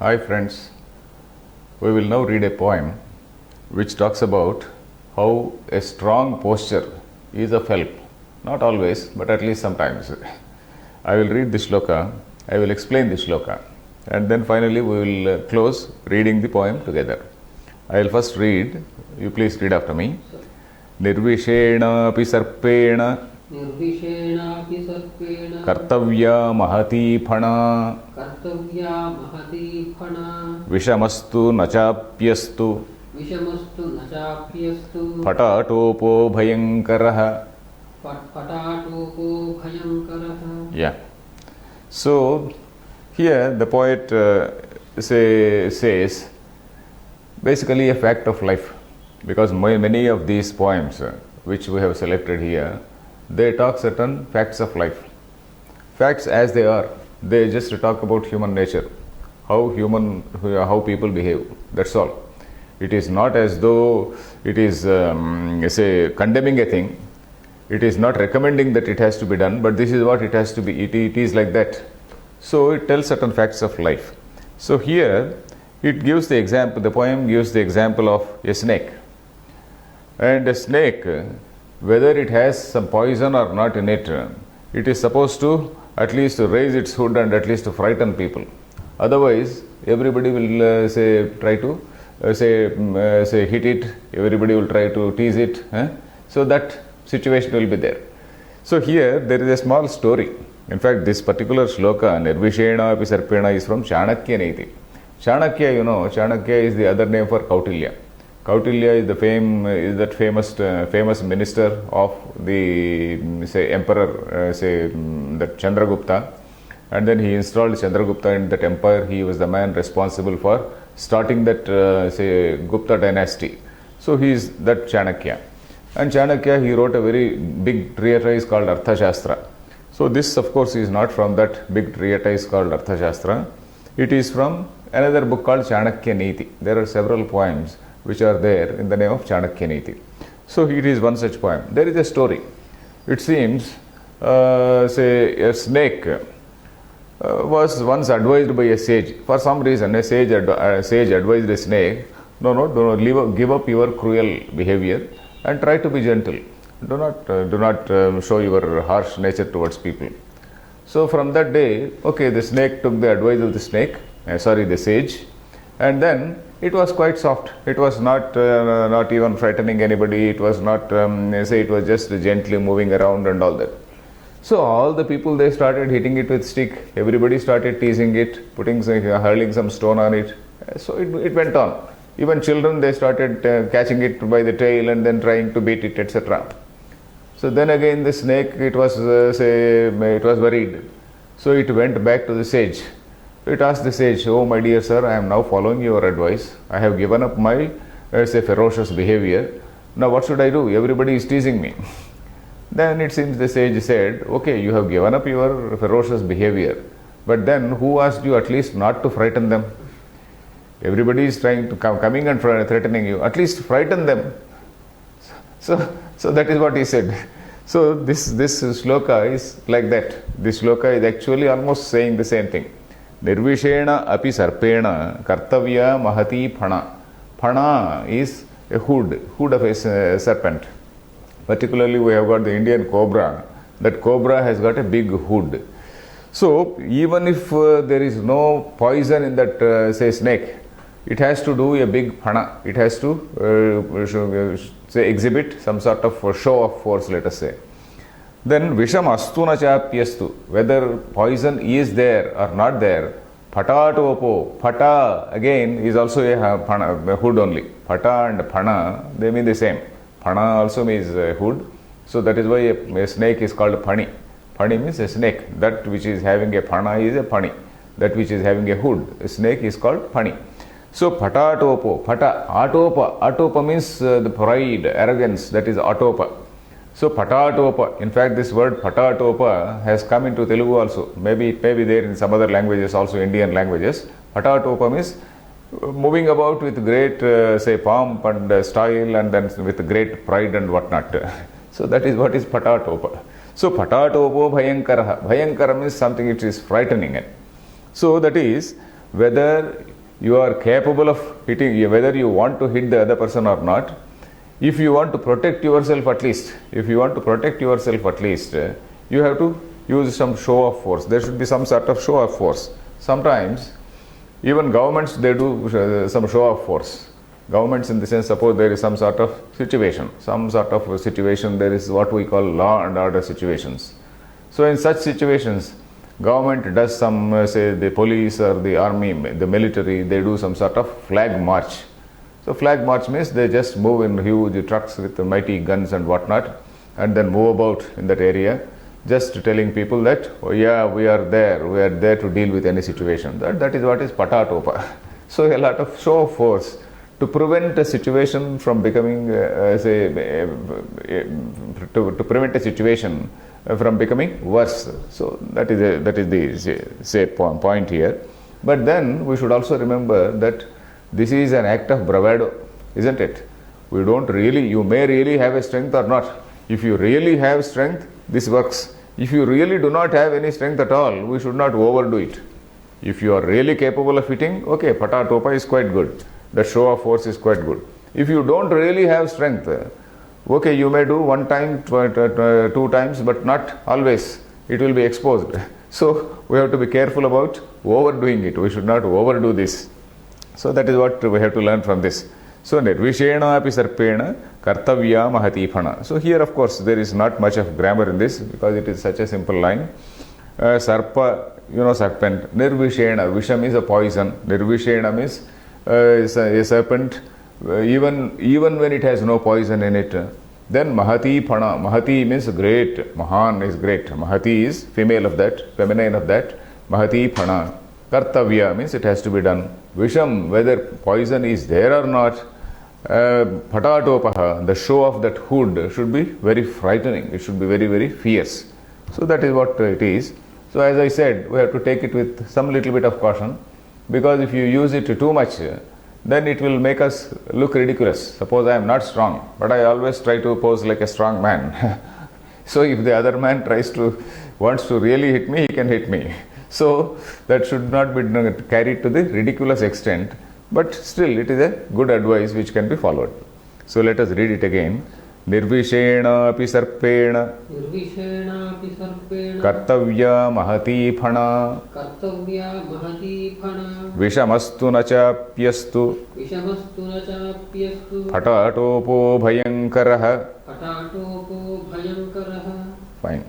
Hi friends, we will now read a poem which talks about how a strong posture is of help. Not always, but at least sometimes. I will read the shloka, I will explain the shloka, and then finally we will close reading the poem together. I will first read, you please read after me. Nirvishena pi sarpena निर्विषेणापि सर्पेण कर्तव्या महती फणा कर्तव्या महती फणा विषमस्तु न चाप्यस्तु विषमस्तु न चाप्यस्तु पटाटोपो भयंकरः. पटाटोपो भयंकरः. Yeah. So here the poet says basically a fact of life, because many of these poems which we have selected here, they talk certain facts of life. Facts as they are. They just talk about human nature, how people behave. That's all. It is not as though it is condemning a thing. It is not recommending that it has to be done, but this is what it has to be. It is like that. So it tells certain facts of life. So here it gives the example. The poem gives the example of a snake. And a snake, whether it has some poison or not in it, it is supposed to at least raise its hood and at least to frighten people. Otherwise, everybody will try to hit it. Everybody will try to tease it. So that situation will be there. So here there is a small story. In fact, this particular shloka, Nirvishena api sarpena, is from Chanakya Niti. Chanakya, Chanakya is the other name for Kautilya. Kautilya is that famous minister of the emperor, that Chandragupta, and then he installed Chandragupta in that empire. He was the man responsible for starting that Gupta dynasty. So he is that Chanakya. And Chanakya, he wrote a very big treatise called Arthashastra. So this, of course, is not from that big treatise called Arthashastra. It is from another book called Chanakya Niti. There are several poems which are there in the name of Chanakya Niti. So it is one such poem. There is a story. It seems, a snake was once advised by a sage. For some reason, a sage advised a snake, no, give up your cruel behavior and try to be gentle. Do not show your harsh nature towards people. So from that day, the snake took the advice of the sage, and then it was quite soft. It was not even frightening anybody. It was not, it was just gently moving around and all that. So all the people, they started hitting it with stick. Everybody started teasing it, hurling some stone on it. So it went on. Even children, they started catching it by the tail and then trying to beat it, etc. So then again the snake, it was worried. So it went back to the sage. It asked the sage, "Oh my dear sir, I am now following your advice. I have given up my ferocious behavior. Now what should I do? Everybody is teasing me." Then it seems the sage said, "Okay, you have given up your ferocious behavior, but then who asked you at least not to frighten them? Everybody is trying to coming and threatening you. At least frighten them." So that is what he said. So this shloka is like that. This shloka is actually almost saying the same thing. Nirvishena api sarpena kartavya mahati phana. Phana is a hood of a serpent. Particularly we have got the Indian cobra. That cobra has got a big hood. So even if there is no poison in that snake, it has to do a big phana. It has to exhibit some sort of show of force, let us say. Then visham astu na chapyastu, whether poison is there or not there, patatopo, pata again is also a hood only. Pata and phana, they mean the same. Phana also means a hood. So that is why a snake is called phani. Phani means a snake. That which is having a phana is a phani. That which is having a hood, a snake is called phani. So patatopo, atopa means the pride, arrogance, that is atopa. So patatopa, in fact this word patatopa has come into Telugu also. Maybe it may be there in some other languages also, Indian languages. Patatopa means moving about with great pomp and style, and then with great pride and whatnot. So that is what is patatopa. So patatopo bhayankara. Bhayankara means something which is frightening. So that is, whether you are capable of hitting, whether you want to hit the other person or not. If you want to protect yourself at least, you have to use some show of force. There should be some sort of show of force. Sometimes, even governments, they do some show of force. Governments, in the sense, suppose there is some sort of situation, there is what we call law and order situations. So in such situations, government does some, say the police or the army, the military, they do some sort of flag march. So flag march means they just move in huge trucks with mighty guns and whatnot, and then move about in that area, just telling people that, oh yeah, we are there to deal with any situation. That is what is patatopa. So a lot of show of force to prevent a situation from becoming, to prevent a situation from becoming worse. So that is the point here. But then we should also remember that this is an act of bravado, isn't it? You may really have a strength or not. If you really have strength, this works. If you really do not have any strength at all, we should not overdo it. If you are really capable of hitting, okay, patatopa is quite good. The show of force is quite good. If you don't really have strength, okay, you may do one time, 2 times, but not always. It will be exposed. So we have to be careful about overdoing it. We should not overdo this. So that is what we have to learn from this. So nirvishena api sarpena kartavya mahati phana. So here, of course, there is not much of grammar in this because it is such a simple line. Sarpa, serpent. Nirvishena, visham is a poison. Nirvishena means a serpent, even when it has no poison in it. Then mahati phana. Mahati means great. Mahan is great. Mahati is female of that, feminine of that. Mahati phana. Kartavya means it has to be done. Visham, whether poison is there or not. Patatopaha, the show of that hood should be very frightening. It should be very, very fierce. So that is what it is. So as I said, we have to take it with some little bit of caution, because if you use it too much, then it will make us look ridiculous. Suppose I am not strong, but I always try to pose like a strong man. So if the other man wants to really hit me, he can hit me. So that should not be carried to the ridiculous extent, but still it is a good advice which can be followed. So let us read it again. Nirvishena api sarpena kartavya mahati phana vishamastu nachapyastu patatopo bhayankaraha. Fine.